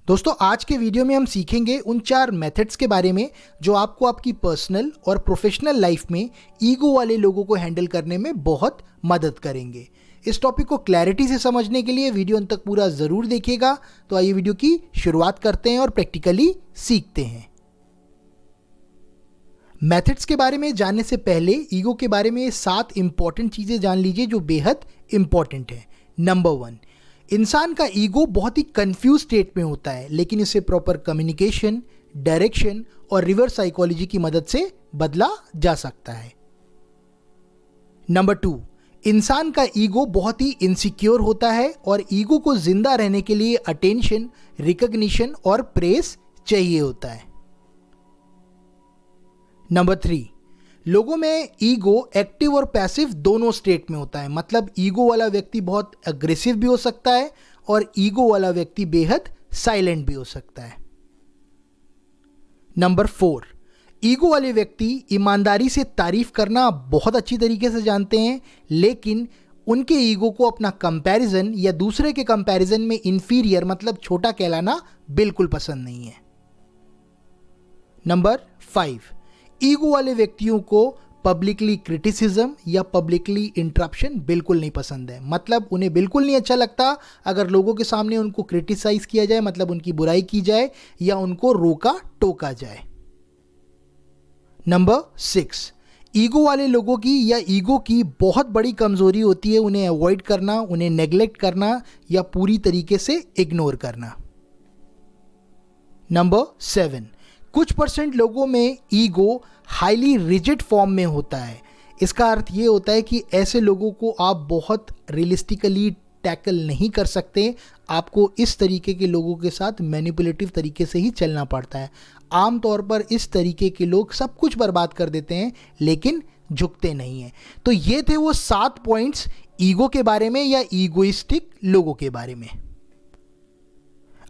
दोस्तों आज के वीडियो में हम सीखेंगे उन 4 मेथड्स के बारे में जो आपको आपकी पर्सनल और प्रोफेशनल लाइफ में ईगो वाले लोगों को हैंडल करने में बहुत मदद करेंगे। इस टॉपिक को क्लैरिटी से समझने के लिए वीडियो अंत तक पूरा ज़रूर देखिएगा। तो आइए वीडियो की शुरुआत करते हैं और प्रैक्टिकली सीखते हैं। मेथड्स के बारे में जानने से पहले ईगो के बारे में 7 इंपॉर्टेंट चीज़ें जान लीजिए जो बेहद इंपॉर्टेंट है। नंबर 1, इंसान का ईगो बहुत ही कंफ्यूज स्टेट में होता है, लेकिन इसे प्रॉपर कम्युनिकेशन, डायरेक्शन और रिवर्स साइकोलॉजी की मदद से बदला जा सकता है। नंबर 2, इंसान का ईगो बहुत ही इनसिक्योर होता है और ईगो को जिंदा रहने के लिए अटेंशन, रिकॉग्निशन और प्रेस चाहिए होता है। नंबर 3, लोगों में ईगो एक्टिव और पैसिव दोनों स्टेट में होता है, मतलब ईगो वाला व्यक्ति बहुत अग्रेसिव भी हो सकता है और ईगो वाला व्यक्ति बेहद साइलेंट भी हो सकता है। नंबर 4, ईगो वाले व्यक्ति ईमानदारी से तारीफ करना बहुत अच्छी तरीके से जानते हैं, लेकिन उनके ईगो को अपना कंपैरिजन या दूसरे के कंपैरिजन में इंफीरियर मतलब छोटा कहलाना बिल्कुल पसंद नहीं है। नंबर 5, ईगो वाले व्यक्तियों को पब्लिकली क्रिटिसिज्म या पब्लिकली इंटरप्शन बिल्कुल नहीं पसंद है, मतलब उन्हें बिल्कुल नहीं अच्छा लगता अगर लोगों के सामने उनको क्रिटिसाइज किया जाए, मतलब उनकी बुराई की जाए या उनको रोका टोका जाए। नंबर 6, ईगो वाले लोगों की या ईगो की बहुत बड़ी कमजोरी होती है उन्हें अवॉइड करना, उन्हें नेग्लेक्ट करना या पूरी तरीके से इग्नोर करना। नंबर 7, कुछ % लोगों में ईगो हाईली रिजिड फॉर्म में होता है। इसका अर्थ ये होता है कि ऐसे लोगों को आप बहुत रियलिस्टिकली टैकल नहीं कर सकते, आपको इस तरीके के लोगों के साथ मैनिपुलेटिव तरीके से ही चलना पड़ता है। आमतौर पर इस तरीके के लोग सब कुछ बर्बाद कर देते हैं लेकिन झुकते नहीं हैं। तो ये थे वो 7 पॉइंट्स ईगो के बारे में या ईगोइस्टिक लोगों के बारे में।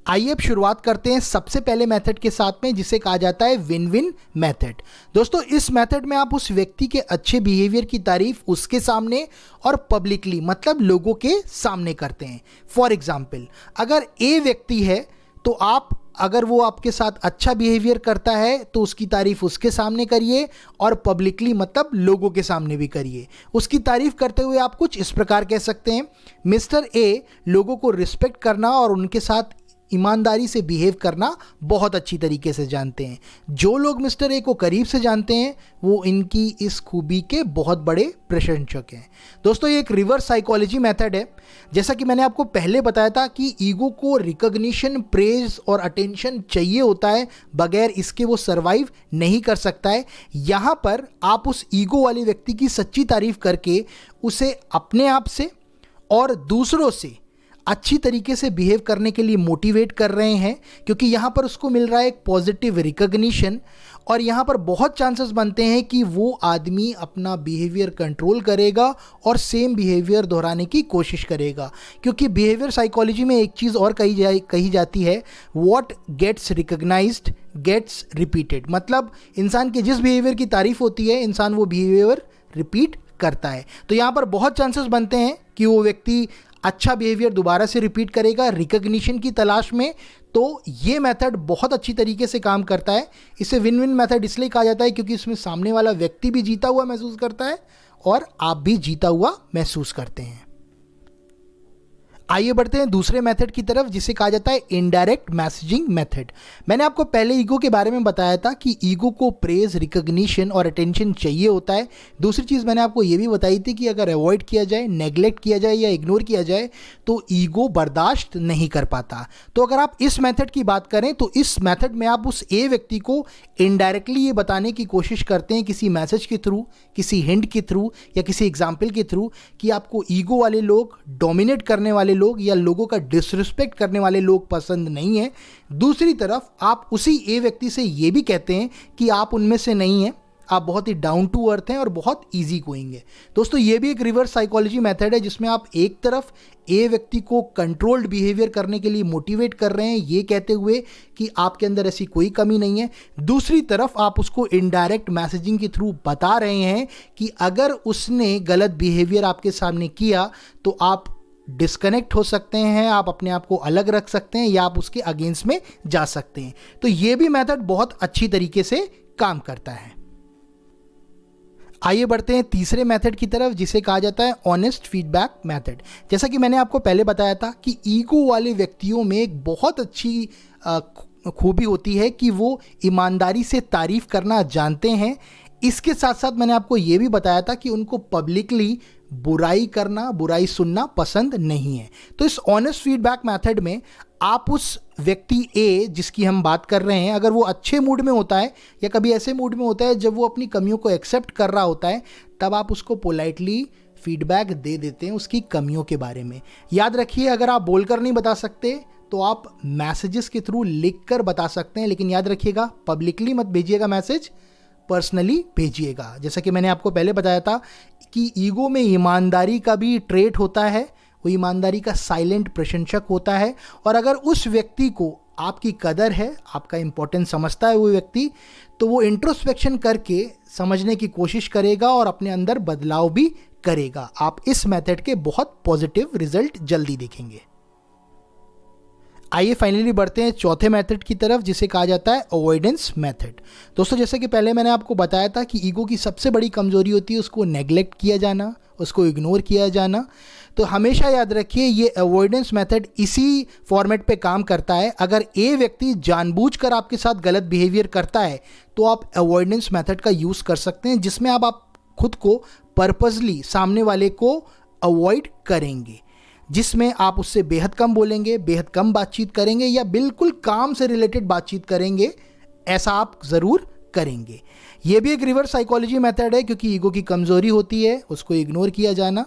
आइए अब शुरुआत करते हैं सबसे पहले मेथड के साथ में, जिसे कहा जाता है विन विन मेथड। दोस्तों इस मेथड में आप उस व्यक्ति के अच्छे बिहेवियर की तारीफ उसके सामने और पब्लिकली मतलब लोगों के सामने करते हैं। फॉर एग्जाम्पल, अगर ए व्यक्ति है तो आप अगर वो आपके साथ अच्छा बिहेवियर करता है तो उसकी तारीफ उसके सामने करिए और पब्लिकली मतलब लोगों के सामने भी करिए। उसकी तारीफ करते हुए आप कुछ इस प्रकार कह सकते हैं, मिस्टर ए लोगों को रिस्पेक्ट करना और उनके साथ ईमानदारी से बिहेव करना बहुत अच्छी तरीके से जानते हैं। जो लोग मिस्टर ए को करीब से जानते हैं वो इनकी इस खूबी के बहुत बड़े प्रशंसक हैं। दोस्तों ये एक रिवर्स साइकोलॉजी मेथड है। जैसा कि मैंने आपको पहले बताया था कि ईगो को रिकॉग्निशन, प्रेज और अटेंशन चाहिए होता है, बगैर इसके वो सरवाइव नहीं कर सकता है। यहाँ पर आप उस ईगो वाले व्यक्ति की सच्ची तारीफ करके उसे अपने आप से और दूसरों से अच्छी तरीके से बिहेव करने के लिए मोटिवेट कर रहे हैं, क्योंकि यहाँ पर उसको मिल रहा है एक पॉजिटिव रिकॉग्निशन और यहाँ पर बहुत चांसेस बनते हैं कि वो आदमी अपना बिहेवियर कंट्रोल करेगा और सेम बिहेवियर दोहराने की कोशिश करेगा। क्योंकि बिहेवियर साइकोलॉजी में एक चीज़ और कही जाती है, what gets recognised gets repeated, मतलब इंसान के जिस बिहेवियर की तारीफ होती है इंसान वो बिहेवियर रिपीट करता है। तो यहाँ पर बहुत चांसेस बनते हैं कि वो व्यक्ति अच्छा बिहेवियर दोबारा से रिपीट करेगा रिकॉग्निशन की तलाश में। तो ये मेथड बहुत अच्छी तरीके से काम करता है। इसे विन विन मेथड इसलिए कहा जाता है क्योंकि इसमें सामने वाला व्यक्ति भी जीता हुआ महसूस करता है और आप भी जीता हुआ महसूस करते हैं। आइए बढ़ते हैं दूसरे मेथड की तरफ, जिसे कहा जाता है इनडायरेक्ट मैसेजिंग मेथड। मैंने आपको पहले ईगो के बारे में बताया था कि ईगो को प्रेज, रिकॉग्निशन और अटेंशन चाहिए होता है। दूसरी चीज़ मैंने आपको ये भी बताई थी कि अगर अवॉइड किया जाए, नेग्लेक्ट किया जाए या इग्नोर किया जाए तो ईगो बर्दाश्त नहीं कर पाता। तो अगर आप इस मेथड की बात करें तो इस मेथड में आप उस ए व्यक्ति को इनडायरेक्टली ये बताने की कोशिश करते हैं किसी मैसेज के थ्रू, किसी हिंट के थ्रू या किसी एग्जाम्पल के थ्रू कि आपको ईगो वाले लोग, डोमिनेट करने वाले लोग या लोगों का डिसरिस्पेक्ट करने वाले लोग पसंद नहीं है। दूसरी तरफ आप उसी ए व्यक्ति से ये भी कहते हैं कि आप उनमें से नहीं हैं, आप बहुत ही डाउन टू अर्थ हैं और बहुत इजी गोइंग है। दोस्तों ये भी एक रिवर्स साइकोलॉजी मेथड है, जिसमें आप एक तरफ ए व्यक्ति को कंट्रोल्ड बिहेवियर करने के लिए मोटिवेट कर रहे हैं ये कहते हुए कि आपके अंदर ऐसी कोई कमी नहीं है, दूसरी तरफ आप उसको इनडायरेक्ट मैसेजिंग के थ्रू बता रहे हैं कि अगर उसने गलत बिहेवियर आपके सामने किया तो आप डिस्कनेक्ट हो सकते हैं, आप अपने आप को अलग रख सकते हैं या आप उसके अगेंस्ट में जा सकते हैं। तो ये भी मेथड बहुत अच्छी तरीके से काम करता है। आइए बढ़ते हैं तीसरे मेथड की तरफ, जिसे कहा जाता है ऑनेस्ट फीडबैक मेथड। जैसा कि मैंने आपको पहले बताया था कि ईगो वाले व्यक्तियों में एक बहुत अच्छी खूबी होती है कि वो ईमानदारी से तारीफ करना जानते हैं। इसके साथ साथ मैंने आपको ये भी बताया था कि उनको पब्लिकली बुराई करना, बुराई सुनना पसंद नहीं है। तो इस ऑनेस्ट फीडबैक मेथड में आप उस व्यक्ति ए जिसकी हम बात कर रहे हैं, अगर वो अच्छे मूड में होता है या कभी ऐसे मूड में होता है जब वो अपनी कमियों को एक्सेप्ट कर रहा होता है, तब आप उसको पोलाइटली फीडबैक दे देते हैं उसकी कमियों के बारे में। याद रखिए, अगर आप बोलकर नहीं बता सकते तो आप मैसेजेस के थ्रू लिख कर बता सकते हैं, लेकिन याद रखिएगा पब्लिकली मत भेजिएगा मैसेज, पर्सनली भेजिएगा। जैसा कि मैंने आपको पहले बताया था कि ईगो में ईमानदारी का भी ट्रेट होता है, वो ईमानदारी का साइलेंट प्रशंसक होता है। और अगर उस व्यक्ति को आपकी कदर है, आपका इंपॉर्टेंस समझता है वो व्यक्ति, तो वो इंट्रोस्पेक्शन करके समझने की कोशिश करेगा और अपने अंदर बदलाव भी करेगा। आप इस मेथड के बहुत पॉजिटिव रिजल्ट जल्दी देखेंगे। आइए फाइनली बढ़ते हैं चौथे मेथड की तरफ, जिसे कहा जाता है अवॉइडेंस मेथड। दोस्तों, जैसे कि पहले मैंने आपको बताया था कि ईगो की सबसे बड़ी कमजोरी होती है उसको नेग्लेक्ट किया जाना, उसको इग्नोर किया जाना। तो हमेशा याद रखिए ये अवॉइडेंस मेथड इसी फॉर्मेट पे काम करता है। अगर ए व्यक्ति जानबूझकर आपके साथ गलत बिहेवियर करता है तो आप अवॉइडेंस मेथड का यूज़ कर सकते हैं, जिसमें आप खुद को पर्पसली सामने वाले को अवॉइड करेंगे, जिसमें आप उससे बेहद कम बोलेंगे, बेहद कम बातचीत करेंगे या बिल्कुल काम से रिलेटेड बातचीत करेंगे। ऐसा आप ज़रूर करेंगे। ये भी एक रिवर्स साइकोलॉजी मेथड है, क्योंकि ईगो की कमज़ोरी होती है उसको इग्नोर किया जाना।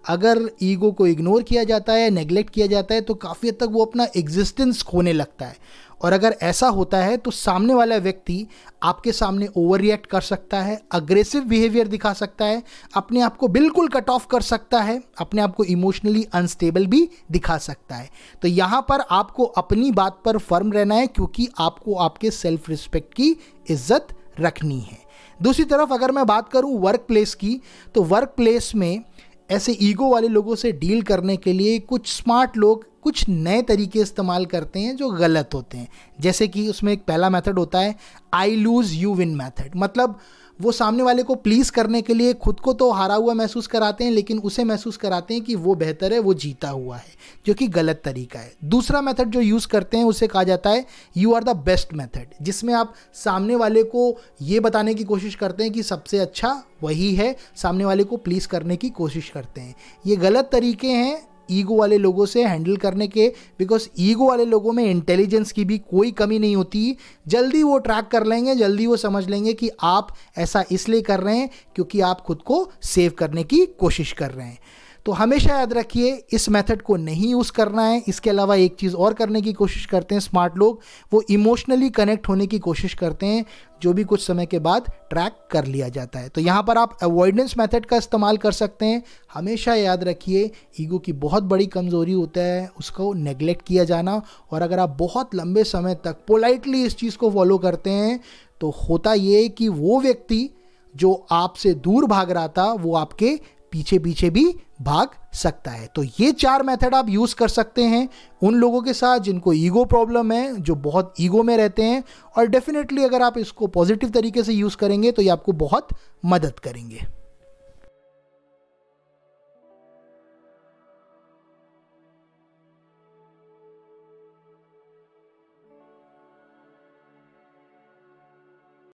अगर ईगो को इग्नोर किया जाता है, नेग्लेक्ट किया जाता है, तो काफ़ी हद तक वो अपना एग्जिस्टेंस खोने लगता है। और अगर ऐसा होता है तो सामने वाला व्यक्ति आपके सामने ओवर रिएक्ट कर सकता है, अग्रेसिव बिहेवियर दिखा सकता है, अपने आप को बिल्कुल कट ऑफ कर सकता है, अपने आप को इमोशनली अनस्टेबल भी दिखा सकता है। तो यहाँ पर आपको अपनी बात पर फर्म रहना है, क्योंकि आपको आपके सेल्फ रिस्पेक्ट की इज्जत रखनी है। दूसरी तरफ अगर मैं बात करूँ वर्क प्लेस की, तो वर्क प्लेस में ऐसे ईगो वाले लोगों से डील करने के लिए कुछ स्मार्ट लोग कुछ नए तरीके इस्तेमाल करते हैं जो गलत होते हैं। जैसे कि उसमें एक पहला मेथड होता है आई लूज़ यू विन मेथड। मतलब वो सामने वाले को प्लीज़ करने के लिए खुद को तो हारा हुआ महसूस कराते हैं, लेकिन उसे महसूस कराते हैं कि वो बेहतर है, वो जीता हुआ है, जो कि गलत तरीका है। दूसरा मेथड जो यूज़ करते हैं उसे कहा जाता है you are the best method, जिसमें आप सामने वाले को ये बताने की कोशिश करते हैं कि सबसे अच्छा वही है, सामने वाले को प्लीज़ करने की कोशिश करते हैं। ये गलत तरीके हैं ईगो वाले लोगों से हैंडल करने के, बिकॉज ईगो वाले लोगों में इंटेलिजेंस की भी कोई कमी नहीं होती। जल्दी वो ट्रैक कर लेंगे, जल्दी वो समझ लेंगे कि आप ऐसा इसलिए कर रहे हैं क्योंकि आप खुद को सेव करने की कोशिश कर रहे हैं। तो हमेशा याद रखिए इस मेथड को नहीं यूज़ करना है। इसके अलावा एक चीज़ और करने की कोशिश करते हैं स्मार्ट लोग, वो इमोशनली कनेक्ट होने की कोशिश करते हैं, जो भी कुछ समय के बाद ट्रैक कर लिया जाता है। तो यहाँ पर आप अवॉइडेंस मेथड का इस्तेमाल कर सकते हैं। हमेशा याद रखिए ईगो की बहुत बड़ी कमज़ोरी होता है उसको नेग्लेक्ट किया जाना, और अगर आप बहुत लंबे समय तक पोलाइटली इस चीज़ को फॉलो करते हैं तो होता ये कि वो व्यक्ति जो आपसे दूर भाग रहा था वो आपके पीछे पीछे भी भाग सकता है। तो ये 4 मेथड आप यूज़ कर सकते हैं उन लोगों के साथ जिनको ईगो प्रॉब्लम है, जो बहुत ईगो में रहते हैं, और डेफिनेटली अगर आप इसको पॉजिटिव तरीके से यूज़ करेंगे तो ये आपको बहुत मदद करेंगे।